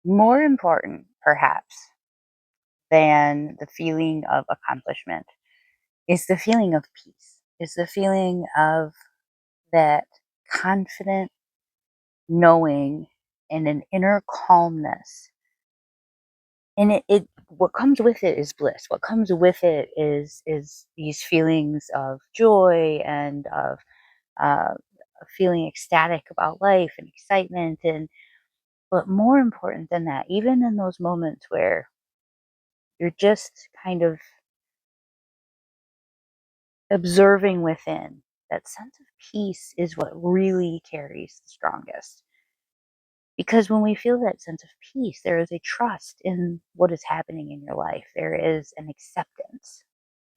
More important, perhaps, than the feeling of accomplishment is the feeling of peace, is the feeling of that confident knowing and an inner calmness. And it what comes with it is bliss. What comes with it is these feelings of joy and of uh, feeling ecstatic about life and excitement. And but more important than that, even in those moments where you're just kind of observing within, that sense of peace is what really carries the strongest. Because when we feel that sense of peace, there is a trust in what is happening in your life. There is an acceptance.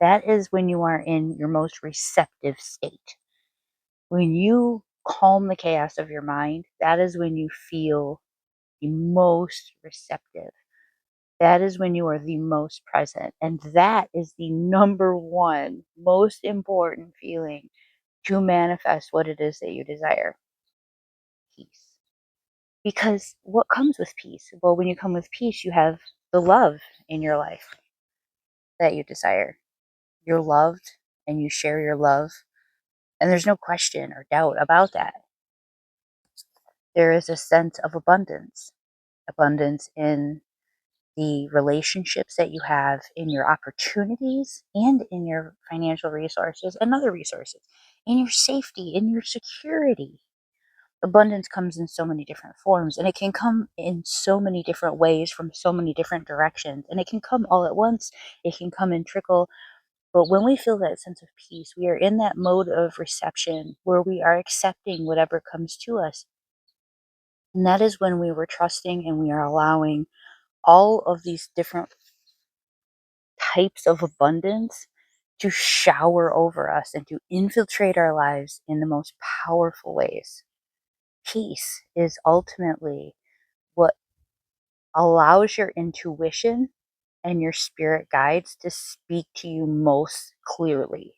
That is when you are in your most receptive state. When you calm the chaos of your mind, that is when you feel the most receptive. That is when you are the most present. And that is the number one most important feeling to manifest what it is that you desire: peace. Because what comes with peace? Well, when you come with peace, you have the love in your life that you desire. You're loved and you share your love. And there's no question or doubt about that. There is a sense of abundance, abundance in the relationships that you have, in your opportunities, and in your financial resources and other resources, in your safety, in your security. Abundance comes in so many different forms, and it can come in so many different ways from so many different directions, and it can come all at once. It can come in trickle. But when we feel that sense of peace, we are in that mode of reception where we are accepting whatever comes to us. And that is when we were trusting and we are allowing all of these different types of abundance to shower over us and to infiltrate our lives in the most powerful ways. Peace is ultimately what allows your intuition and your spirit guides to speak to you most clearly.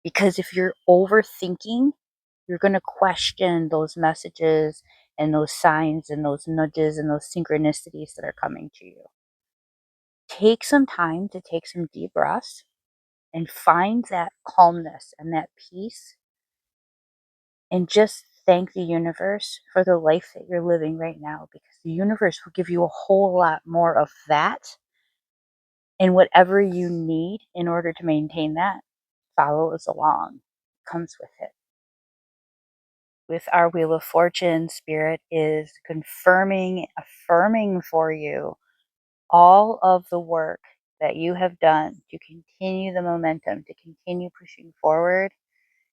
Because if you're overthinking, you're going to question those messages and those signs and those nudges and those synchronicities that are coming to you. Take some time to take some deep breaths and find that calmness and that peace, and just thank the universe for the life that you're living right now, because the universe will give you a whole lot more of that, and whatever you need in order to maintain that follows along, comes with it. With our Wheel of Fortune, Spirit is confirming, affirming for you all of the work that you have done to continue the momentum, to continue pushing forward,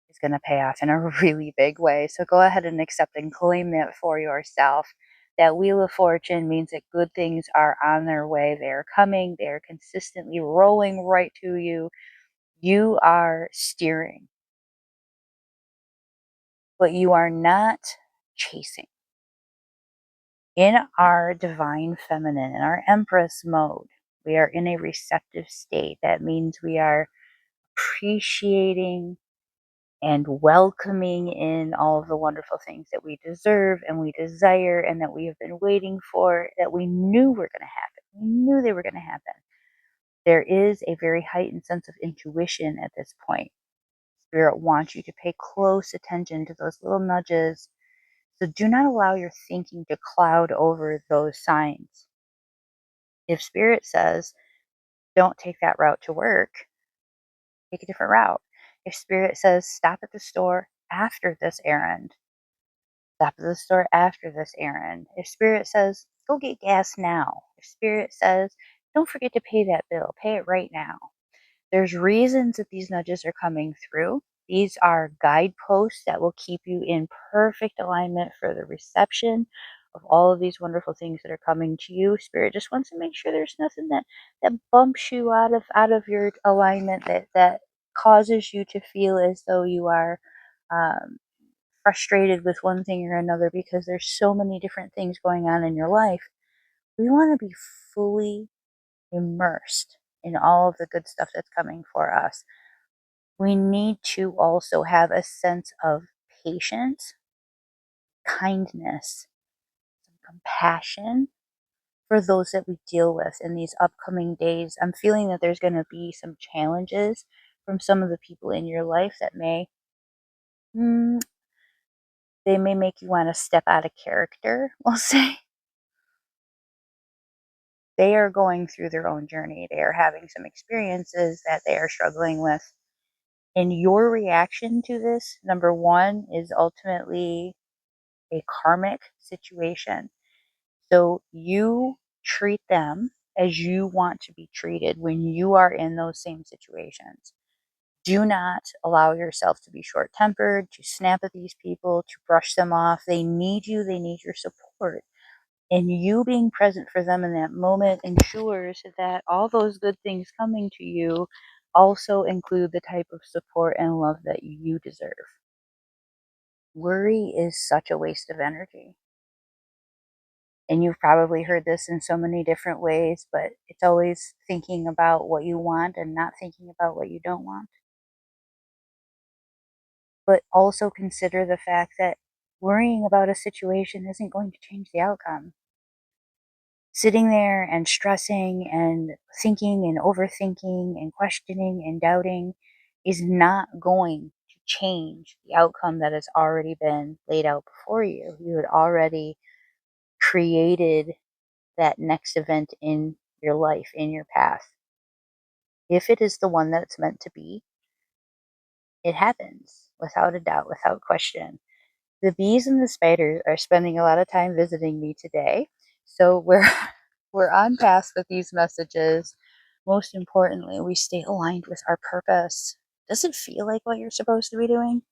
is going to pay off in a really big way. So go ahead and accept and claim that for yourself. That Wheel of Fortune means that good things are on their way. They are coming. They are consistently rolling right to you. You are steering, but you are not chasing. In our divine feminine, in our empress mode, we are in a receptive state. That means we are appreciating and welcoming in all of the wonderful things that we deserve and we desire and that we have been waiting for, that we knew were going to happen. We knew they were going to happen. There is a very heightened sense of intuition at this point. Spirit wants you to pay close attention to those little nudges. So do not allow your thinking to cloud over those signs. If Spirit says, don't take that route to work, take a different route. If Spirit says, stop at the store after this errand, stop at the store after this errand. If Spirit says, go get gas now. If Spirit says, don't forget to pay that bill, pay it right now. There's reasons that these nudges are coming through. These are guideposts that will keep you in perfect alignment for the reception of all of these wonderful things that are coming to you. Spirit just wants to make sure there's nothing that bumps you out of your alignment, that causes you to feel as though you are um, frustrated with one thing or another, because there's so many different things going on in your life. We want to be fully immersed in all of the good stuff that's coming for us. We need to also have a sense of patience, kindness, compassion, for those that we deal with in these upcoming days. I'm feeling that there's going to be some challenges from some of the people in your life that mm, they may make you want to step out of character, we'll say. They are going through their own journey. They are having some experiences that they are struggling with. And your reaction to this, number one, is ultimately a karmic situation. So you treat them as you want to be treated when you are in those same situations. Do not allow yourself to be short tempered, to snap at these people, to brush them off. They need you, they need your support. And you being present for them in that moment ensures that all those good things coming to you also include the type of support and love that you deserve. Worry is such a waste of energy. And you've probably heard this in so many different ways, but it's always thinking about what you want and not thinking about what you don't want. But also consider the fact that worrying about a situation isn't going to change the outcome. Sitting there and stressing and thinking and overthinking and questioning and doubting is not going to change the outcome that has already been laid out before you. You had already created that next event in your life, in your path. If it is the one that it's meant to be, it happens without a doubt, without question. The bees and the spiders are spending a lot of time visiting me today. So we're we're on task with these messages. Most importantly, we stay aligned with our purpose. Does it feel like what you're supposed to be doing?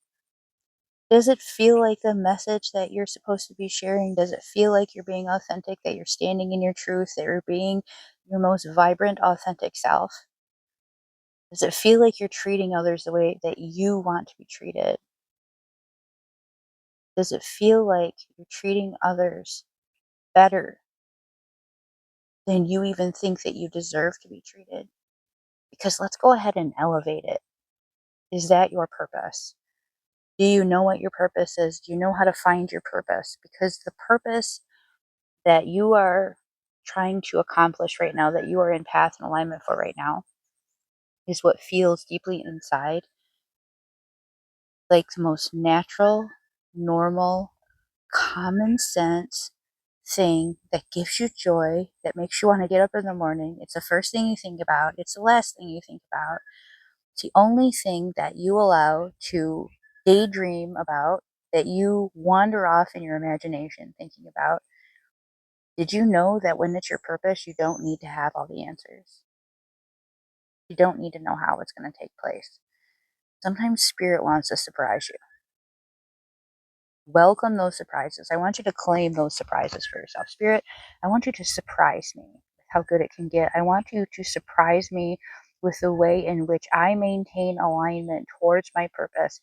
Does it feel like the message that you're supposed to be sharing? Does it feel like you're being authentic, that you're standing in your truth, that you're being your most vibrant, authentic self? Does it feel like you're treating others the way that you want to be treated? Does it feel like you're treating others better than you even think that you deserve to be treated? Because let's go ahead and elevate it. Is that your purpose? Do you know what your purpose is? Do you know how to find your purpose? Because the purpose that you are trying to accomplish right now, that you are in path and alignment for right now, is what feels deeply inside like the most natural, normal, common sense thing that gives you joy, that makes you want to get up in the morning. It's the first thing you think about, it's the last thing you think about. It's the only thing that you allow to daydream about, that you wander off in your imagination thinking about. Did you know that when it's your purpose, you don't need to have all the answers? You don't need to know how it's going to take place. Sometimes spirit wants to surprise you. Welcome those surprises. I want you to claim those surprises for yourself. Spirit, I want you to surprise me with how good it can get. I want you to surprise me with the way in which I maintain alignment towards my purpose.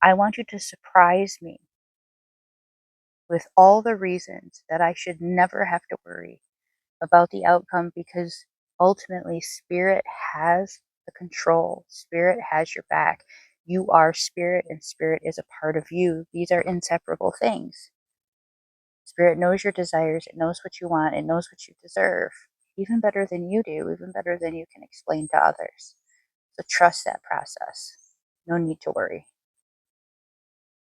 I want you to surprise me with all the reasons that I should never have to worry about the outcome, because ultimately spirit has the control. Spirit has your back. You are spirit and spirit is a part of you. These are inseparable things. Spirit knows your desires, it knows what you want, it knows what you deserve, even better than you do, even better than you can explain to others. So trust that process. No need to worry.